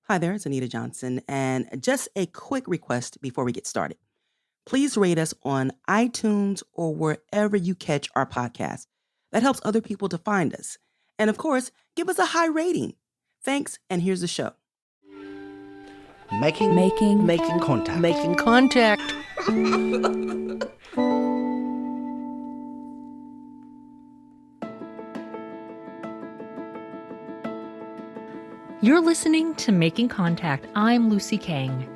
Hi there, it's Anita Johnson, and just a quick request before we get started. Please rate us on iTunes or wherever you catch our podcast. That helps other people to find us. And of course, give us a high rating. Thanks, and here's the show. Making contact. Making contact. You're listening to Making Contact. I'm Lucy Kang.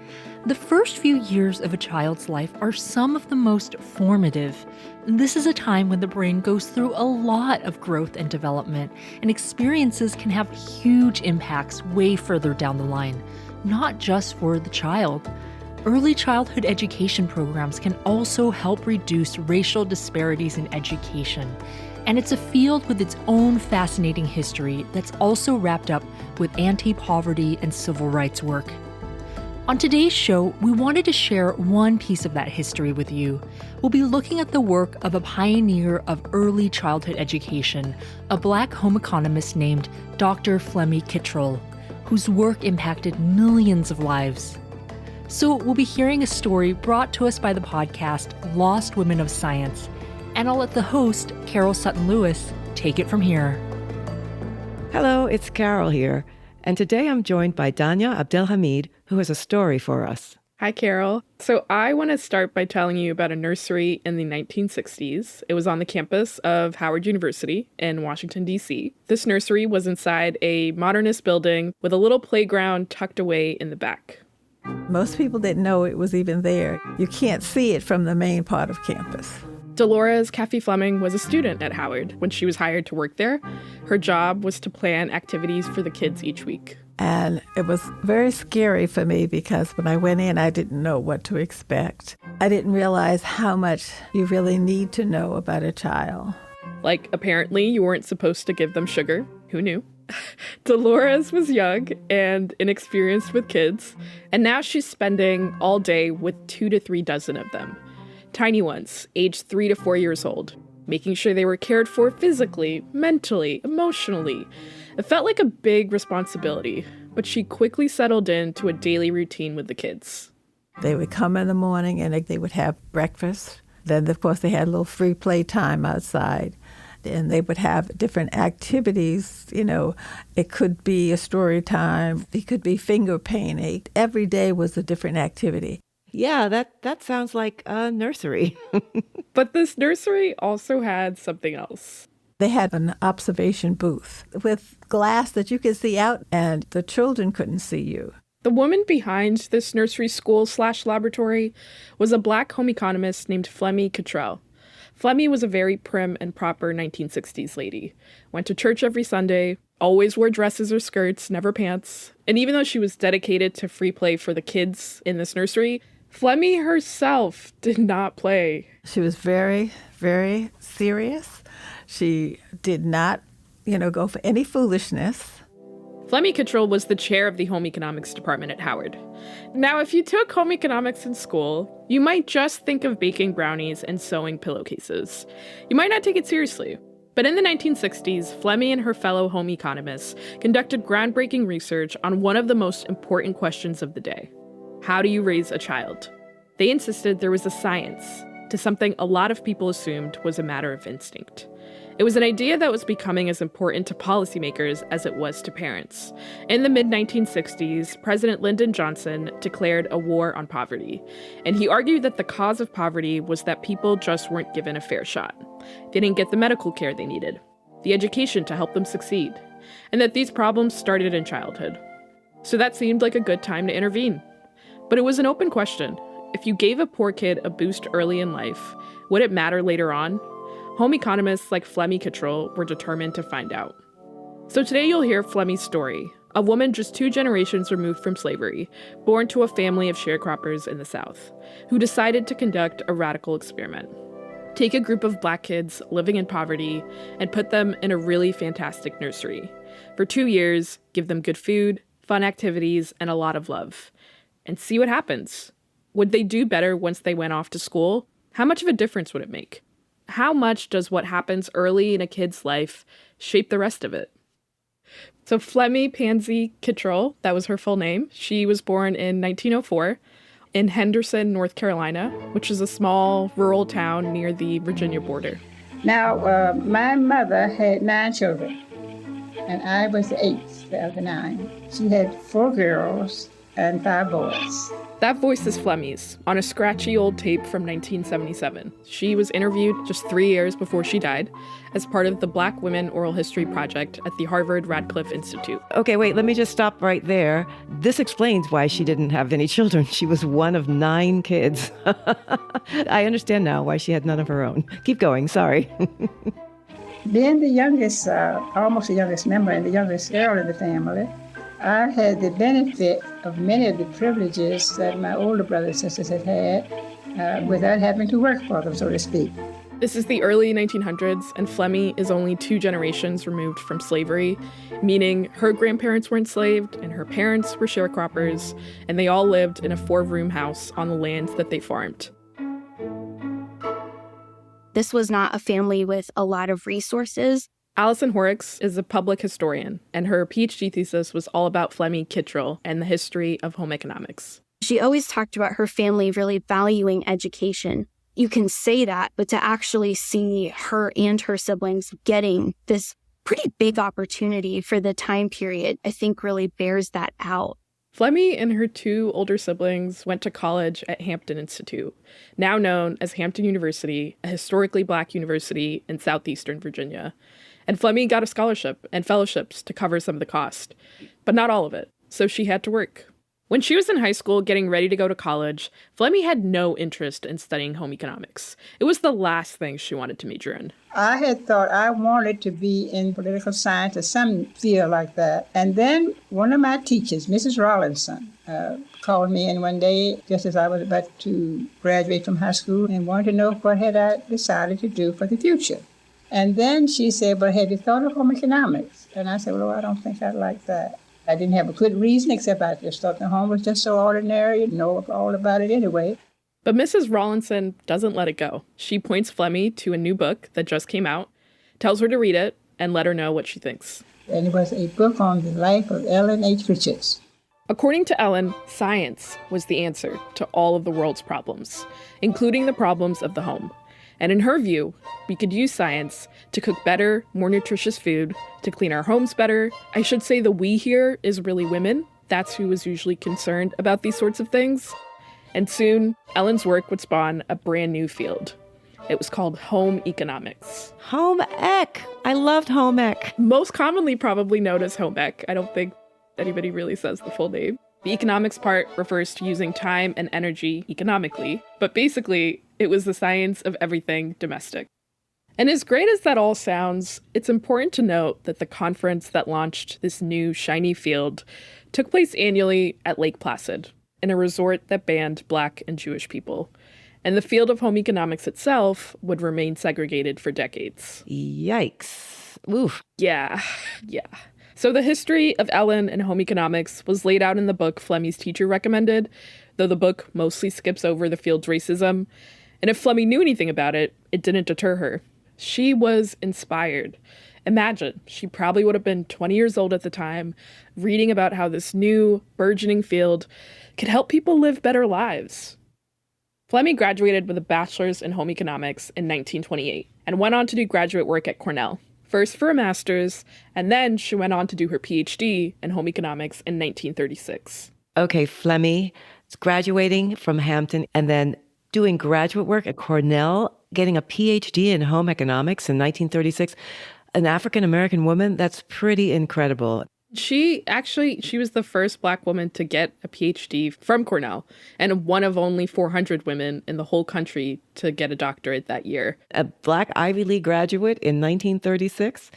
The first few years of a child's life are some of the most formative. This is a time when the brain goes through a lot of growth and development, and experiences can have huge impacts way further down the line, not just for the child. Early childhood education programs can also help reduce racial disparities in education. And it's a field with its own fascinating history that's also wrapped up with anti-poverty and civil rights work. On today's show, we wanted to share one piece of that history with you. We'll be looking at the work of a pioneer of early childhood education, a Black home economist named Dr. Flemmie Kittrell, whose work impacted millions of lives. So we'll be hearing a story brought to us by the podcast Lost Women of Science, and I'll let the host, Carol Sutton Lewis, take it from here. Hello, it's Carol here, and today I'm joined by Danya AbdelHameid, who has a story for us. Hi, Carol. So I want to start by telling you about a nursery in the 1960s. It was on the campus of Howard University in Washington, D.C. This nursery was inside a modernist building with a little playground tucked away in the back. Most people didn't know it was even there. You can't see it from the main part of campus. Dolores Caffey-Fleming was a student at Howard when she was hired to work there. Her job was to plan activities for the kids each week. And it was very scary for me because when I went in, I didn't know what to expect. I didn't realize how much you really need to know about a child. Like, apparently you weren't supposed to give them sugar. Who knew? Dolores was young and inexperienced with kids, and now she's spending all day with 2 to 3 dozen of them. Tiny ones, aged 3 to 4 years old, making sure they were cared for physically, mentally, emotionally. It felt like a big responsibility, but she quickly settled into a daily routine with the kids. They would come in the morning and they would have breakfast. Then, of course, they had a little free play time outside. And they would have different activities. You know, it could be a story time. It could be finger painting. Every day was a different activity. Yeah, that sounds like a nursery. But this nursery also had something else. They had an observation booth with glass that you could see out, and the children couldn't see you. The woman behind this nursery school/laboratory was a Black home economist named Flemmie Kittrell. Flemmie was a very prim and proper 1960s lady. Went to church every Sunday, always wore dresses or skirts, never pants. And even though she was dedicated to free play for the kids in this nursery, Flemmie herself did not play. She was very, very serious. She did not, go for any foolishness. Flemmie Kittrell was the chair of the home economics department at Howard. Now, if you took home economics in school, you might just think of baking brownies and sewing pillowcases. You might not take it seriously. But in the 1960s, Flemmie and her fellow home economists conducted groundbreaking research on one of the most important questions of the day. How do you raise a child? They insisted there was a science to something a lot of people assumed was a matter of instinct. It was an idea that was becoming as important to policymakers as it was to parents. In the mid-1960s, President Lyndon Johnson declared a war on poverty, and he argued that the cause of poverty was that people just weren't given a fair shot. They didn't get the medical care they needed, the education to help them succeed, and that these problems started in childhood. So that seemed like a good time to intervene. But it was an open question. If you gave a poor kid a boost early in life, would it matter later on? Home economists like Flemmie Kittrell were determined to find out. So today you'll hear Flemmie's story, a woman just 2 generations removed from slavery, born to a family of sharecroppers in the South, who decided to conduct a radical experiment. Take a group of Black kids living in poverty and put them in a really fantastic nursery. For 2 years, give them good food, fun activities, and a lot of love. And see what happens. Would they do better once they went off to school? How much of a difference would it make? How much does what happens early in a kid's life shape the rest of it? So Flemmie Pansy Kittrell, that was her full name. She was born in 1904 in Henderson, North Carolina, which is a small rural town near the Virginia border. Now, my mother had 9 children, and I was the 8th of the 9. She had 4 girls and 5 boys. That voice is Flemmie's, on a scratchy old tape from 1977. She was interviewed just 3 years before she died as part of the Black Women Oral History Project at the Harvard Radcliffe Institute. Okay, wait, let me just stop right there. This explains why she didn't have any children. She was one of 9 kids. I understand now why she had none of her own. Keep going, sorry. Being the youngest, almost the youngest member and the youngest girl in the family, I had the benefit of many of the privileges that my older brothers and sisters had had without having to work for them, so to speak. This is the early 1900s, and Flemmie is only 2 generations removed from slavery, meaning her grandparents were enslaved and her parents were sharecroppers, and they all lived in a 4-room house on the land that they farmed. This was not a family with a lot of resources. Allison Horrocks is a public historian, and her Ph.D. thesis was all about Flemmie Kittrell and the history of home economics. She always talked about her family really valuing education. You can say that, but to actually see her and her siblings getting this pretty big opportunity for the time period, I think really bears that out. Flemmie and her 2 older siblings went to college at Hampton Institute, now known as Hampton University, a historically Black university in southeastern Virginia. And Flemmie got a scholarship and fellowships to cover some of the cost, but not all of it, so she had to work. When she was in high school getting ready to go to college, Flemmie had no interest in studying home economics. It was the last thing she wanted to major in. I had thought I wanted to be in political science or some field like that. And then one of my teachers, Mrs. Rawlinson, called me in one day just as I was about to graduate from high school and wanted to know what had I decided to do for the future. And then she said, "Well, have you thought of home economics?" And I said, "Well, I don't think I'd like that." I didn't have a good reason, except I just thought the home was just so ordinary, you know all about it anyway. But Mrs. Rawlinson doesn't let it go. She points Flemmie to a new book that just came out, tells her to read it, and let her know what she thinks. And it was a book on the life of Ellen H. Richards. According to Ellen, science was the answer to all of the world's problems, including the problems of the home. And in her view, we could use science to cook better, more nutritious food, to clean our homes better. I should say the we here is really women. That's who was usually concerned about these sorts of things. And soon, Ellen's work would spawn a brand new field. It was called home economics. Home ec. I loved home ec. Most commonly probably known as home ec. I don't think anybody really says the full name. The economics part refers to using time and energy economically, but basically, it was the science of everything domestic. And as great as that all sounds, it's important to note that the conference that launched this new shiny field took place annually at Lake Placid, in a resort that banned Black and Jewish people. And the field of home economics itself would remain segregated for decades. Yikes. Oof. Yeah. So the history of Ellen and home economics was laid out in the book Flemmie's teacher recommended, though the book mostly skips over the field's racism. And if Flemmie knew anything about it, it didn't deter her. She was inspired. Imagine, she probably would have been 20 years old at the time, reading about how this new, burgeoning field could help people live better lives. Flemmie graduated with a bachelor's in home economics in 1928 and went on to do graduate work at Cornell. First for a master's, and then she went on to do her Ph.D. in home economics in 1936. Okay, Flemmie is graduating from Hampton and then doing graduate work at Cornell, getting a Ph.D. in home economics in 1936. An African-American woman, that's pretty incredible. She was the first Black woman to get a Ph.D. from Cornell, and one of only 400 women in the whole country to get a doctorate that year. A Black Ivy League graduate in 1936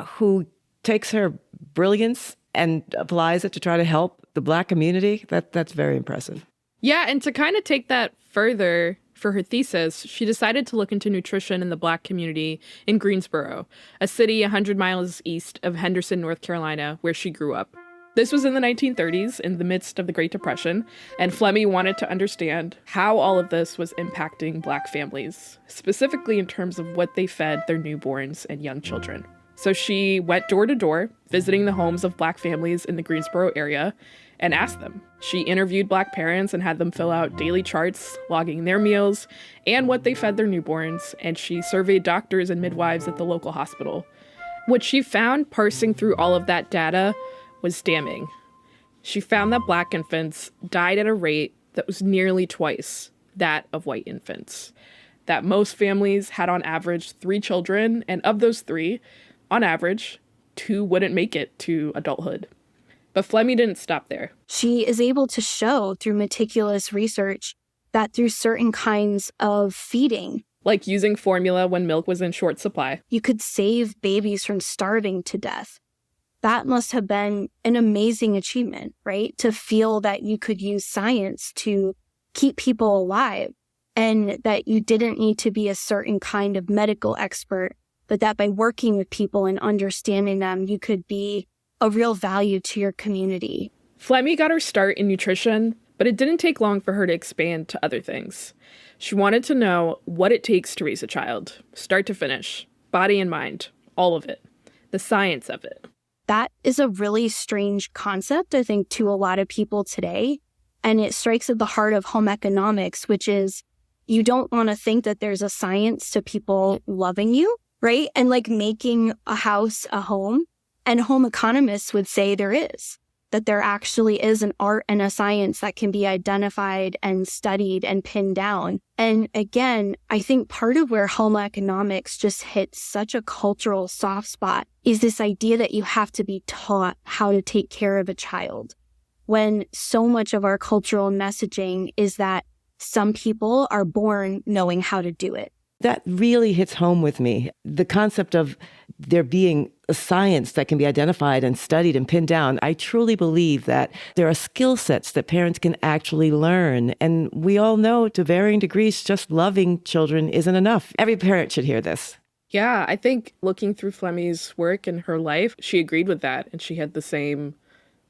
who takes her brilliance and applies it to try to help the Black community. That's very impressive. Yeah, and to kind of take that further, for her thesis, she decided to look into nutrition in the Black community in Greensboro, a city 100 miles east of Henderson, North Carolina, where she grew up. This was in the 1930s, in the midst of the Great Depression, and Flemmie wanted to understand how all of this was impacting Black families, specifically in terms of what they fed their newborns and young children. So she went door to door, visiting the homes of Black families in the Greensboro area, and asked them. She interviewed Black parents and had them fill out daily charts, logging their meals and what they fed their newborns, and she surveyed doctors and midwives at the local hospital. What she found parsing through all of that data was damning. She found that Black infants died at a rate that was nearly twice that of white infants. That most families had on average 3 children, and of those 3, on average, 2 wouldn't make it to adulthood. But Flemmie didn't stop there. She is able to show through meticulous research that through certain kinds of feeding, like using formula when milk was in short supply, you could save babies from starving to death. That must have been an amazing achievement, right? To feel that you could use science to keep people alive and that you didn't need to be a certain kind of medical expert, but that by working with people and understanding them, you could be a real value to your community. Flemmie got her start in nutrition, but it didn't take long for her to expand to other things. She wanted to know what it takes to raise a child, start to finish, body and mind, all of it, the science of it. That is a really strange concept, I think, to a lot of people today. And it strikes at the heart of home economics, which is you don't want to think that there's a science to people loving you, right? And like making a house a home. And home economists would say there is, that there actually is an art and a science that can be identified and studied and pinned down. And again, I think part of where home economics just hits such a cultural soft spot is this idea that you have to be taught how to take care of a child, when so much of our cultural messaging is that some people are born knowing how to do it. That really hits home with me. The concept of there being a science that can be identified and studied and pinned down. I truly believe that there are skill sets that parents can actually learn. And we all know to varying degrees, just loving children isn't enough. Every parent should hear this. Yeah, I think looking through Flemmie's work and her life, she agreed with that. And she had the same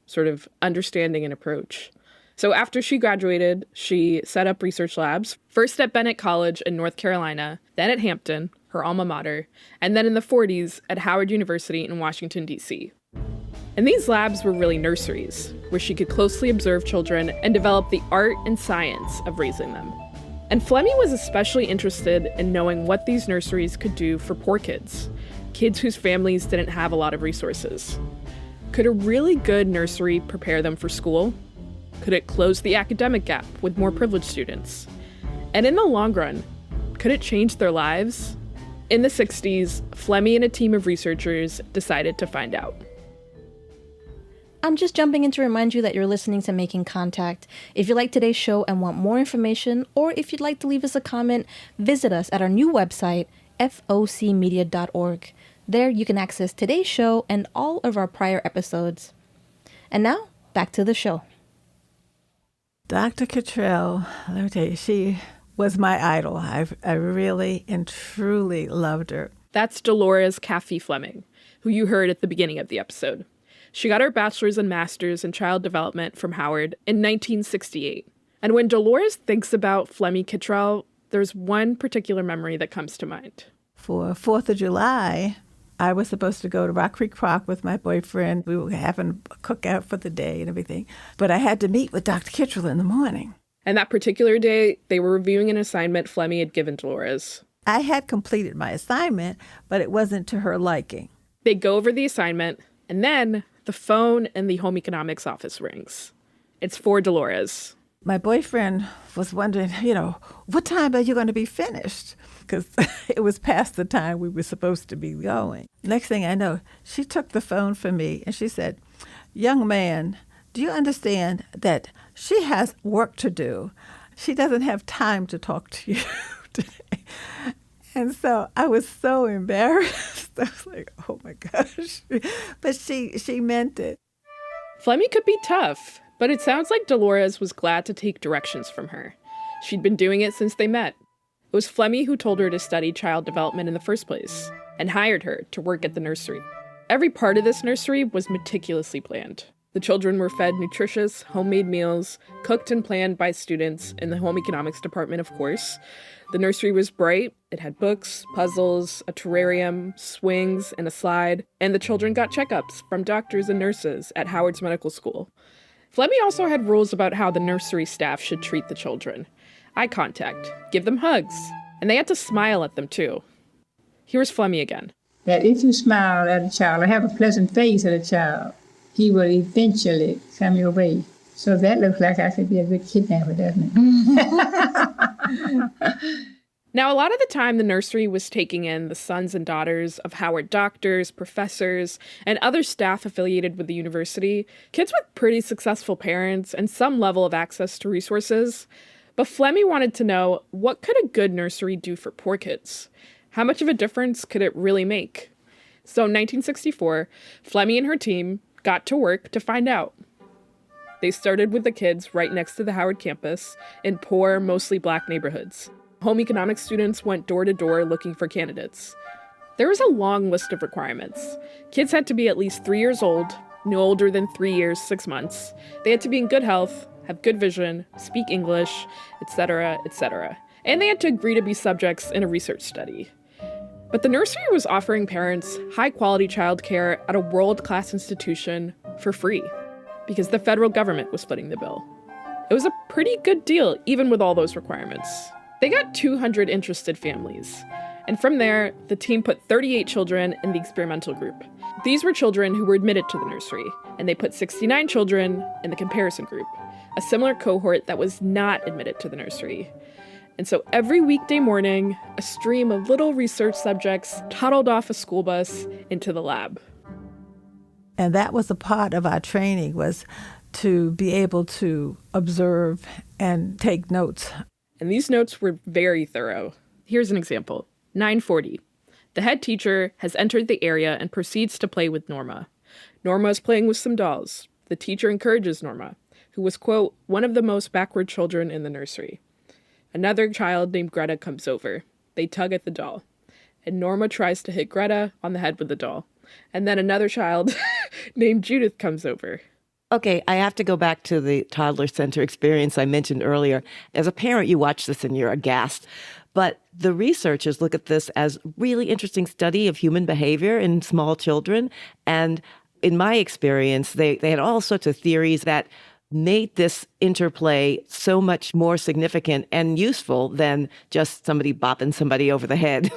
sort of understanding and approach. So after she graduated, she set up research labs, first at Bennett College in North Carolina, then at Hampton, her alma mater, and then in the 40s at Howard University in Washington, D.C. And these labs were really nurseries, where she could closely observe children and develop the art and science of raising them. And Flemmie was especially interested in knowing what these nurseries could do for poor kids whose families didn't have a lot of resources. Could a really good nursery prepare them for school? Could it close the academic gap with more privileged students? And in the long run, could it change their lives? In the 60s, Flemmie and a team of researchers decided to find out. I'm just jumping in to remind you that you're listening to Making Contact. If you like today's show and want more information, or if you'd like to leave us a comment, visit us at our new website, focmedia.org. There you can access today's show and all of our prior episodes. And now, back to the show. Dr. Kittrell, let me tell you, she was my idol. I really and truly loved her. That's Dolores Caffey-Fleming, who you heard at the beginning of the episode. She got her bachelor's and master's in child development from Howard in 1968. And when Dolores thinks about Flemmie Kittrell, there's one particular memory that comes to mind. For 4th of July, I was supposed to go to Rock Creek Park with my boyfriend. We were having a cookout for the day and everything. But I had to meet with Dr. Kittrell in the morning. And that particular day, they were reviewing an assignment Flemmie had given Dolores. I had completed my assignment, but it wasn't to her liking. They go over the assignment, and then the phone in the home economics office rings. It's for Dolores. My boyfriend was wondering, what time are you going to be finished? Because it was past the time we were supposed to be going. Next thing I know, she took the phone from me and she said, "Young man, do you understand that she has work to do? She doesn't have time to talk to you today." And so I was so embarrassed. I was like, oh my gosh. But she meant it. Flemmie could be tough, but it sounds like Dolores was glad to take directions from her. She'd been doing it since they met. It was Flemmie who told her to study child development in the first place and hired her to work at the nursery. Every part of this nursery was meticulously planned. The children were fed nutritious, homemade meals, cooked and planned by students in the home economics department, of course. The nursery was bright. It had books, puzzles, a terrarium, swings, and a slide. And the children got checkups from doctors and nurses at Howard's Medical School. Flemmie also had rules about how the nursery staff should treat the children. Eye contact, give them hugs, and they had to smile at them too. Here's Flemmie again. That if you smile at a child or have a pleasant face at a child, he will eventually come your way. So that looks like I could be a good kidnapper, doesn't it? Now, a lot of the time, the nursery was taking in the sons and daughters of Howard doctors, professors, and other staff affiliated with the university, kids with pretty successful parents and some level of access to resources. But Flemmie wanted to know, what could a good nursery do for poor kids? How much of a difference could it really make? So in 1964, Flemmie and her team got to work to find out. They started with the kids right next to the Howard campus in poor, mostly Black neighborhoods. Home economics students went door to door looking for candidates. There was a long list of requirements. Kids had to be at least 3 years old, no older than 3 years, 6 months. They had to be in good health, have good vision, speak English, etc., etc. And they had to agree to be subjects in a research study. But the nursery was offering parents high-quality childcare at a world-class institution for free, because the federal government was footing the bill. It was a pretty good deal, even with all those requirements. They got 200 interested families. And from there, the team put 38 children in the experimental group. These were children who were admitted to the nursery, and they put 69 children in the comparison group, a similar cohort that was not admitted to the nursery. And so every weekday morning, a stream of little research subjects toddled off a school bus into the lab. And that was a part of our training, was to be able to observe and take notes. And these notes were very thorough. Here's an example. 9:40. The head teacher has entered the area and proceeds to play with Norma. Norma is playing with some dolls. The teacher encourages Norma, who was, quote, one of the most backward children in the nursery. Another child named Greta comes over. They tug at the doll. And Norma tries to hit Greta on the head with the doll. And then another child named Judith comes over. Okay, I have to go back to the toddler center experience I mentioned earlier. As a parent, you watch this and you're aghast. But the researchers look at this as really interesting study of human behavior in small children. And in my experience, they had all sorts of theories that made this interplay so much more significant and useful than just somebody bopping somebody over the head.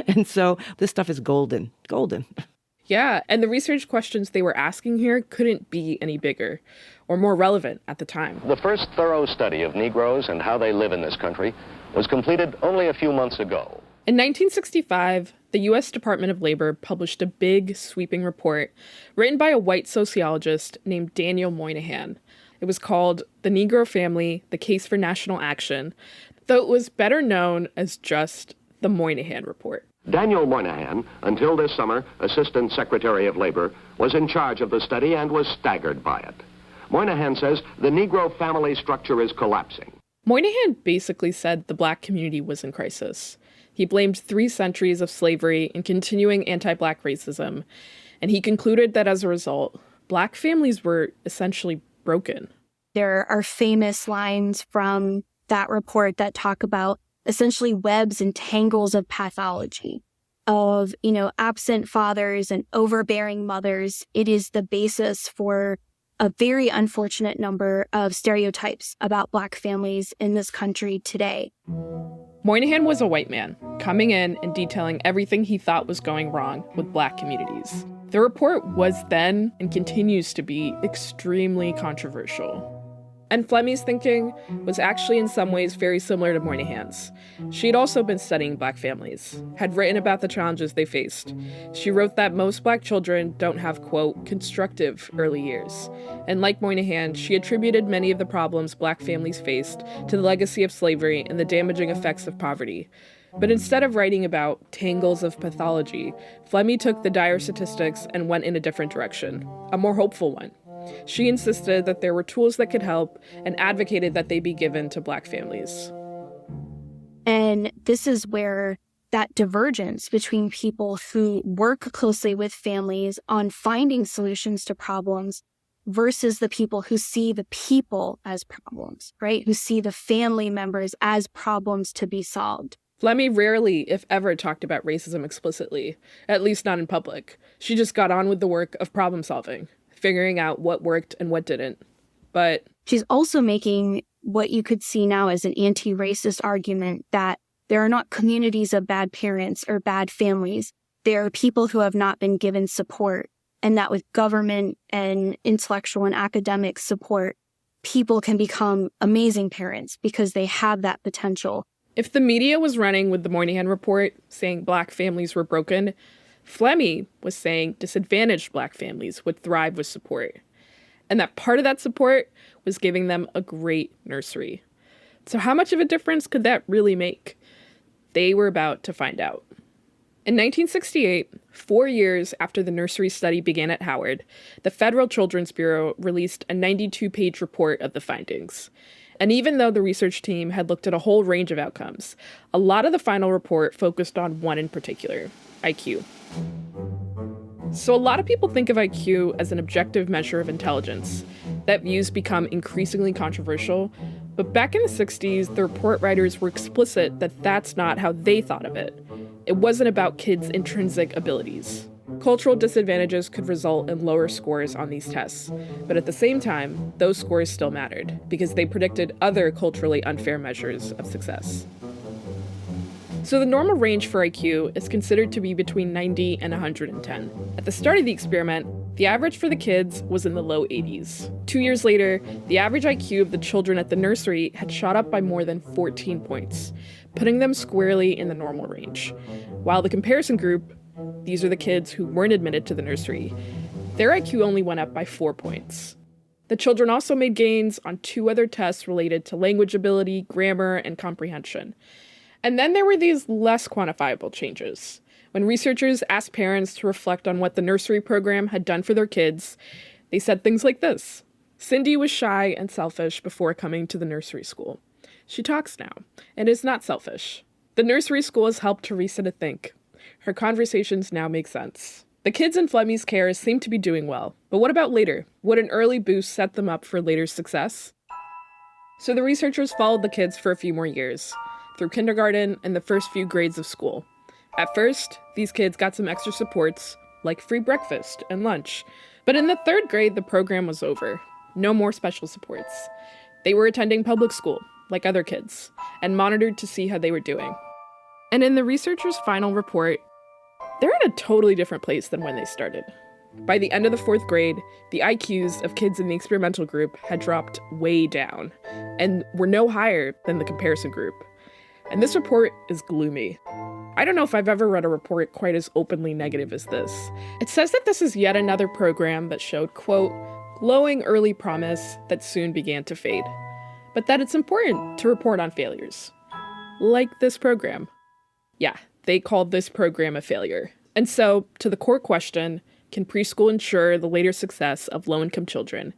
And so this stuff is golden. Yeah, and the research questions they were asking here couldn't be any bigger or more relevant at the time. The first thorough study of Negroes and how they live in this country was completed only a few months ago. In 1965, the U.S. Department of Labor published a big, sweeping report written by a white sociologist named Daniel Moynihan. It was called The Negro Family, The Case for National Action, though it was better known as just the Moynihan Report. Daniel Moynihan, until this summer Assistant Secretary of Labor, was in charge of the study and was staggered by it. Moynihan says the Negro family structure is collapsing. Moynihan basically said the Black community was in crisis. He blamed 3 centuries of slavery and continuing anti-Black racism, and he concluded that as a result, Black families were essentially broken. There are famous lines from that report that talk about essentially webs and tangles of pathology, of, absent fathers and overbearing mothers. It is the basis for a very unfortunate number of stereotypes about Black families in this country today. Moynihan was a white man, coming in and detailing everything he thought was going wrong with Black communities. The report was then and continues to be extremely controversial. And Flemmie's thinking was actually in some ways very similar to Moynihan's. She'd also been studying Black families, had written about the challenges they faced. She wrote that most Black children don't have, quote, constructive early years. And like Moynihan, she attributed many of the problems Black families faced to the legacy of slavery and the damaging effects of poverty. But instead of writing about tangles of pathology, Flemmie took the dire statistics and went in a different direction, a more hopeful one. She insisted that there were tools that could help and advocated that they be given to Black families. And this is where that divergence between people who work closely with families on finding solutions to problems versus the people who see the people as problems, right? Who see the family members as problems to be solved. Flemmie rarely, if ever, talked about racism explicitly, at least not in public. She just got on with the work of problem solving, figuring out what worked and what didn't. But she's also making what you could see now as an anti-racist argument that there are not communities of bad parents or bad families. There are people who have not been given support, and that with government and intellectual and academic support, people can become amazing parents because they have that potential. If the media was running with the Moynihan Report saying Black families were broken, Flemmie was saying disadvantaged Black families would thrive with support. And that part of that support was giving them a great nursery. So how much of a difference could that really make? They were about to find out. In 1968, 4 years after the nursery study began at Howard, the Federal Children's Bureau released a 92-page report of the findings. And even though the research team had looked at a whole range of outcomes, a lot of the final report focused on one in particular, IQ. So a lot of people think of IQ as an objective measure of intelligence. That view's become increasingly controversial, but back in the 60s, the report writers were explicit that that's not how they thought of it. It wasn't about kids' intrinsic abilities. Cultural disadvantages could result in lower scores on these tests, but at the same time, those scores still mattered because they predicted other culturally unfair measures of success. So the normal range for IQ is considered to be between 90 and 110. At the start of the experiment, the average for the kids was in the low 80s. 2 years later, the average IQ of the children at the nursery had shot up by more than 14 points, putting them squarely in the normal range. While the comparison group, these are the kids who weren't admitted to the nursery, their IQ only went up by 4 points. The children also made gains on 2 other tests related to language ability, grammar, and comprehension. And then there were these less quantifiable changes. When researchers asked parents to reflect on what the nursery program had done for their kids, they said things like this. Cindy was shy and selfish before coming to the nursery school. She talks now, and is not selfish. The nursery school has helped Teresa to think. Her conversations now make sense. The kids in Flemmie's care seem to be doing well, but what about later? Would an early boost set them up for later success? So the researchers followed the kids for a few more years, through kindergarten and the first few grades of school. At first, these kids got some extra supports, like free breakfast and lunch. But in the 3rd grade, the program was over. No more special supports. They were attending public school, like other kids, and monitored to see how they were doing. And in the researchers' final report, they're in a totally different place than when they started. By the end of the 4th grade, the IQs of kids in the experimental group had dropped way down, and were no higher than the comparison group. And this report is gloomy. I don't know if I've ever read a report quite as openly negative as this. It says that this is yet another program that showed, quote, glowing early promise that soon began to fade, but that it's important to report on failures. Like this program. Yeah, they called this program a failure. And so, to the core question, can preschool ensure the later success of low-income children?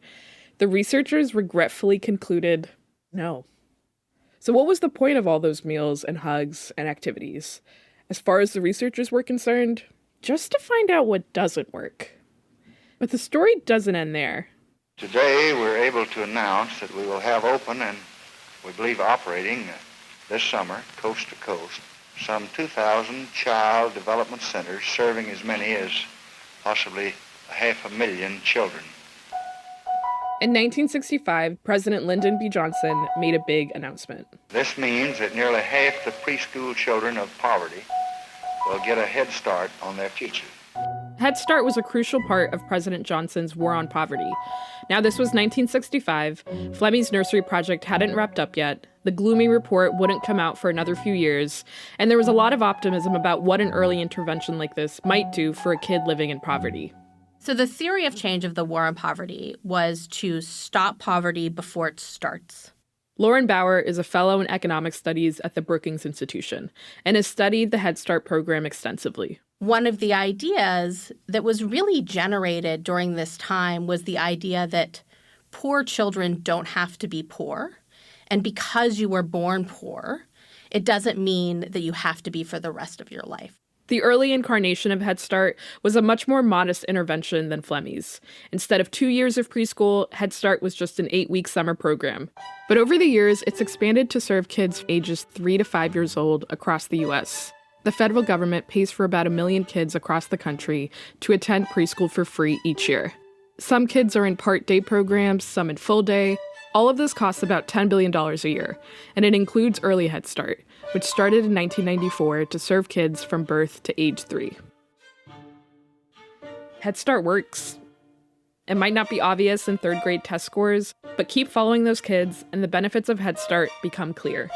The researchers regretfully concluded, no. So what was the point of all those meals and hugs and activities? As far as the researchers were concerned, just to find out what doesn't work. But the story doesn't end there. Today we're able to announce that we will have open and we believe operating this summer, coast to coast, some 2,000 child development centers serving as many as possibly 500,000 children. In 1965, President Lyndon B. Johnson made a big announcement. This means that nearly half the preschool children of poverty will get a head start on their future. Head Start was a crucial part of President Johnson's war on poverty. Now, this was 1965. Flemmie's nursery project hadn't wrapped up yet. The gloomy report wouldn't come out for another few years. And there was a lot of optimism about what an early intervention like this might do for a kid living in poverty. So the theory of change of the war on poverty was to stop poverty before it starts. Lauren Bauer is a fellow in economic studies at the Brookings Institution and has studied the Head Start program extensively. One of the ideas that was really generated during this time was the idea that poor children don't have to be poor. And because you were born poor, it doesn't mean that you have to be for the rest of your life. The early incarnation of Head Start was a much more modest intervention than Flemmie's. Instead of 2 years of preschool, Head Start was just an 8-week summer program. But over the years, it's expanded to serve kids ages 3 to 5 years old across the U.S. The federal government pays for about 1 million kids across the country to attend preschool for free each year. Some kids are in part-day programs, some in full-day. All of this costs about $10 billion a year, and it includes early Head Start, which started in 1994 to serve kids from birth to age 3. Head Start works. It might not be obvious in third grade test scores, but keep following those kids and the benefits of Head Start become clear.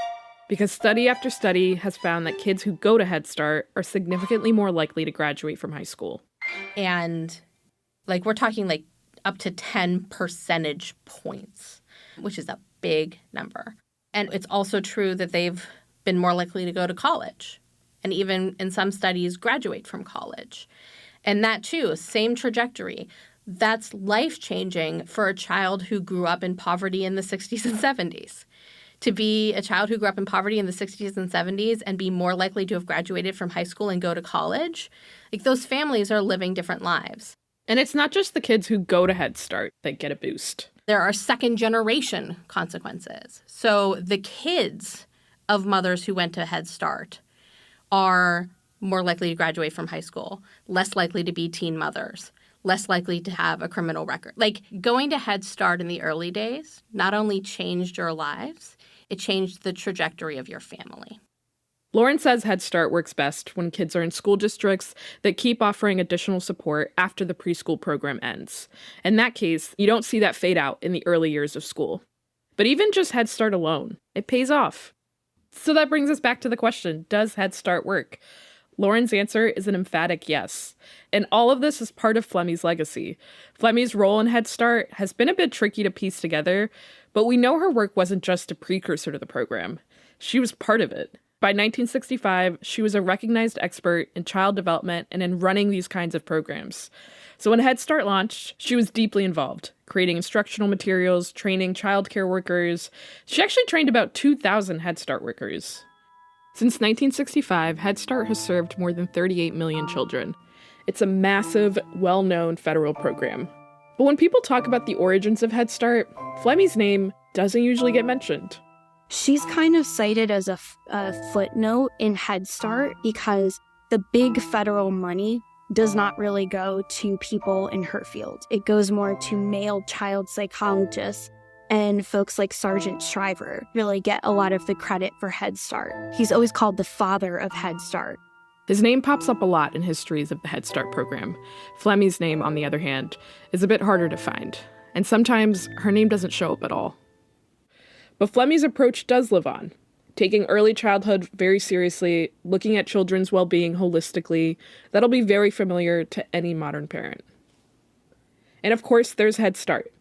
Because study after study has found that kids who go to Head Start are significantly more likely to graduate from high school. And we're talking up to 10 percentage points, which is a big number. And it's also true that they've been more likely to go to college and even in some studies graduate from college. And that too, same trajectory. That's life-changing for a child who grew up in poverty in the 60s and 70s. To be a child who grew up in poverty in the 60s and 70s and be more likely to have graduated from high school and go to college, those families are living different lives. And it's not just the kids who go to Head Start that get a boost. There are second-generation consequences. So the kids of mothers who went to Head Start are more likely to graduate from high school, less likely to be teen mothers, less likely to have a criminal record. Going to Head Start in the early days not only changed your lives, it changed the trajectory of your family. Lauren says Head Start works best when kids are in school districts that keep offering additional support after the preschool program ends. In that case, you don't see that fade out in the early years of school. But even just Head Start alone, it pays off. So that brings us back to the question, does Head Start work? Lauren's answer is an emphatic yes. And all of this is part of Flemmie's legacy. Flemmie's role in Head Start has been a bit tricky to piece together, but we know her work wasn't just a precursor to the program. She was part of it. By 1965, she was a recognized expert in child development and in running these kinds of programs. So when Head Start launched, she was deeply involved, creating instructional materials, training childcare workers. She actually trained about 2,000 Head Start workers. Since 1965, Head Start has served more than 38 million children. It's a massive, well-known federal program. But when people talk about the origins of Head Start, Flemmie's name doesn't usually get mentioned. She's kind of cited as a footnote in Head Start because the big federal money does not really go to people in her field. It goes more to male child psychologists, and folks like Sergeant Shriver really get a lot of the credit for Head Start. He's always called the father of Head Start. His name pops up a lot in histories of the Head Start program. Flemmie's name, on the other hand, is a bit harder to find, and sometimes her name doesn't show up at all. But Flemmie's approach does live on, taking early childhood very seriously, looking at children's well-being holistically. That'll be very familiar to any modern parent. And of course, there's Head Start.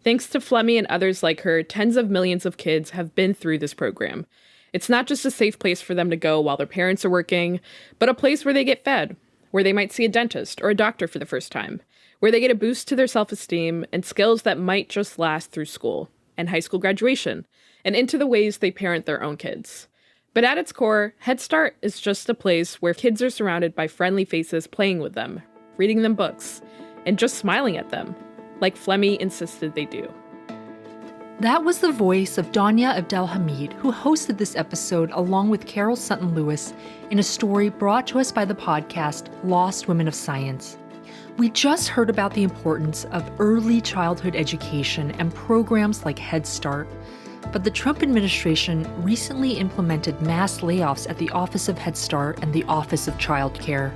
Thanks to Flemmie and others like her, tens of millions of kids have been through this program. It's not just a safe place for them to go while their parents are working, but a place where they get fed, where they might see a dentist or a doctor for the first time, where they get a boost to their self-esteem and skills that might just last through school and high school graduation, and into the ways they parent their own kids. But at its core, Head Start is just a place where kids are surrounded by friendly faces playing with them, reading them books, and just smiling at them, like Flemmie insisted they do. That was the voice of Danya AbdelHameid, who hosted this episode along with Carol Sutton Lewis in a story brought to us by the podcast Lost Women of Science. We just heard about the importance of early childhood education and programs like Head Start, but the Trump administration recently implemented mass layoffs at the Office of Head Start and the Office of Child Care.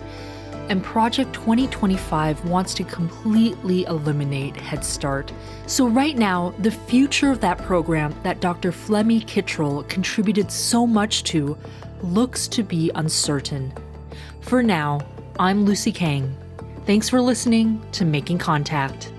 And Project 2025 wants to completely eliminate Head Start. So right now, the future of that program that Dr. Flemmie Kittrell contributed so much to looks to be uncertain. For now, I'm Lucy Kang. Thanks for listening to Making Contact.